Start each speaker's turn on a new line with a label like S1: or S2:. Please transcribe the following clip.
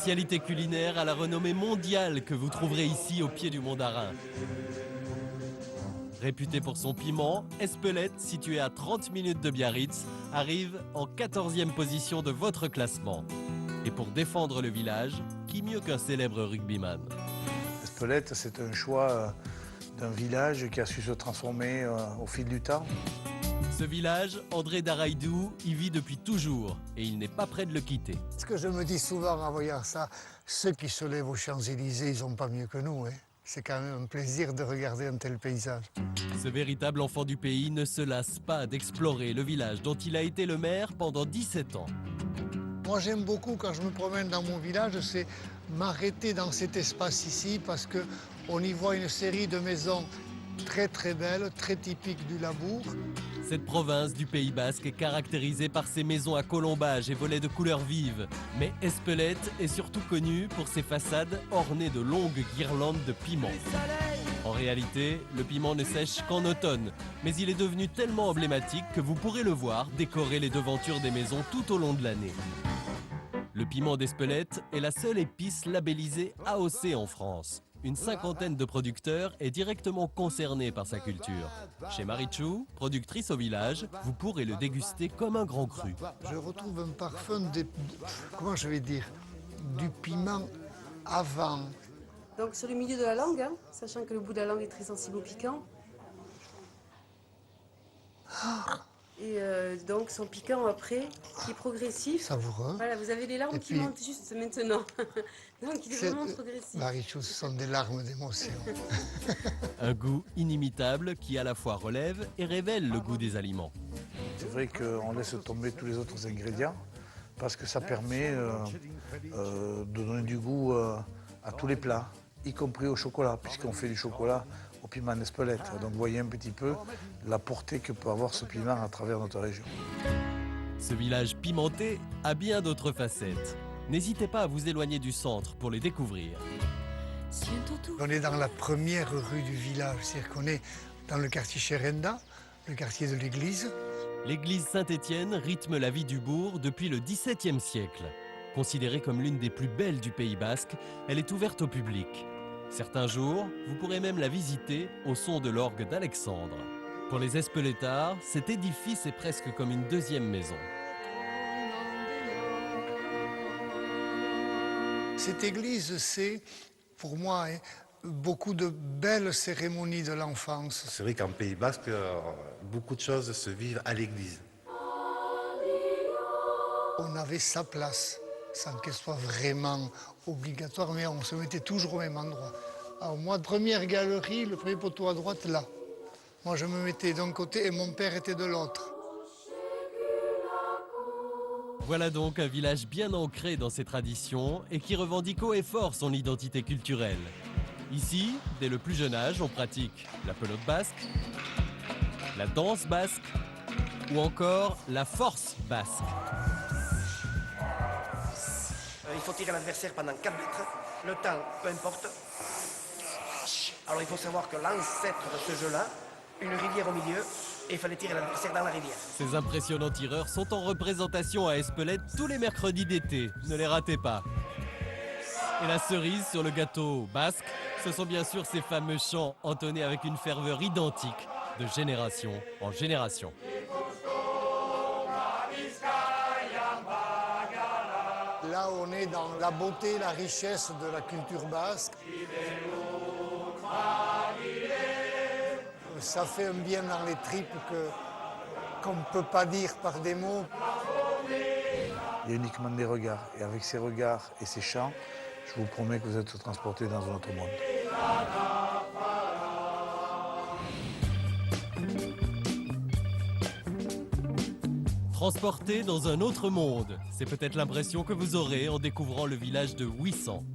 S1: spécialité culinaire à la renommée mondiale que vous trouverez ici au pied du Mont d'Arin. Réputé pour son piment, Espelette, situé à 30 minutes de Biarritz, arrive en 14e position de votre classement. Et pour défendre le village, qui mieux qu'un célèbre rugbyman?
S2: Espelette, c'est un choix d'un village qui a su se transformer au fil du temps.
S1: Ce village, André Daraïdou y vit depuis toujours et il n'est pas prêt de le quitter.
S3: Ce que je me dis souvent en voyant ça, ceux qui se lèvent aux Champs-Élysées, ils n'ont pas mieux que nous. Hein. C'est quand même un plaisir de regarder un tel paysage.
S1: Ce véritable enfant du pays ne se lasse pas d'explorer le village dont il a été le maire pendant 17 ans.
S3: Moi, j'aime beaucoup, quand je me promène dans mon village, c'est m'arrêter dans cet espace ici parce qu'on y voit une série de maisons très très belles, très typiques du Labour.
S1: Cette province du Pays Basque est caractérisée par ses maisons à colombages et volets de couleurs vives. Mais Espelette est surtout connue pour ses façades ornées de longues guirlandes de piments. En réalité, le piment ne sèche qu'en automne, mais il est devenu tellement emblématique que vous pourrez le voir décorer les devantures des maisons tout au long de l'année. Le piment d'Espelette est la seule épice labellisée AOC en France. Une cinquantaine de producteurs est directement concernée par sa culture. Chez Marichou, productrice au village, vous pourrez le déguster comme un grand cru.
S3: Je retrouve un parfum comment je vais dire, du piment avant.
S4: Donc sur le milieu de la langue, hein, sachant que le bout de la langue est très sensible au piquant. Et donc son piquant après, qui est progressif.
S3: Savoureux.
S4: Voilà, vous avez les larmes qui montent juste maintenant. Donc il est vraiment progressif.
S3: Marichou, ce sont des larmes d'émotion.
S1: Un goût inimitable qui à la fois relève et révèle le goût des aliments.
S2: C'est vrai qu'on laisse tomber tous les autres ingrédients parce que ça permet de donner du goût à tous les plats, y compris au chocolat, puisqu'on fait du chocolat au piment d'Espelette. Donc vous voyez un petit peu la portée que peut avoir ce piment à travers notre région.
S1: Ce village pimenté a bien d'autres facettes. N'hésitez pas à vous éloigner du centre pour les découvrir.
S3: On est dans la première rue du village, c'est-à-dire qu'on est dans le quartier Chérenda, le quartier de l'église.
S1: L'église Saint-Étienne rythme la vie du bourg depuis le XVIIe siècle. Considérée comme l'une des plus belles du Pays Basque, elle est ouverte au public. Certains jours, vous pourrez même la visiter au son de l'orgue d'Alexandre. Pour les Espelettards, cet édifice est presque comme une deuxième maison.
S3: Cette église, c'est, pour moi, hein, beaucoup de belles cérémonies de l'enfance.
S5: C'est vrai qu'en Pays Basque, beaucoup de choses se vivent à l'église.
S3: On avait sa place, sans qu'elle soit vraiment obligatoire, mais on se mettait toujours au même endroit. Alors moi, première galerie, le premier poteau à droite, là. Moi, je me mettais d'un côté et mon père était de l'autre.
S1: Voilà donc un village bien ancré dans ses traditions et qui revendique haut et fort son identité culturelle. Ici, dès le plus jeune âge, on pratique la pelote basque, la danse basque ou encore la force basque.
S6: Il faut tirer l'adversaire pendant 4 mètres. Le temps, peu importe. Alors il faut savoir que l'ancêtre de ce jeu-là, une rivière au milieu, et il fallait tirer l'adversaire dans la rivière.
S1: Ces impressionnants tireurs sont en représentation à Espelette tous les mercredis d'été. Ne les ratez pas. Et la cerise sur le gâteau basque, ce sont bien sûr ces fameux chants entonnés avec une ferveur identique de génération en génération.
S3: Là, on est dans la beauté, la richesse de la culture basque. Ça fait un bien dans les tripes qu'on ne peut pas dire par des mots.
S2: Il y a uniquement des regards. Et avec ces regards et ces chants, je vous promets que vous êtes transportés dans un autre monde.
S1: Transporté dans un autre monde, c'est peut-être l'impression que vous aurez en découvrant le village de Ouissant.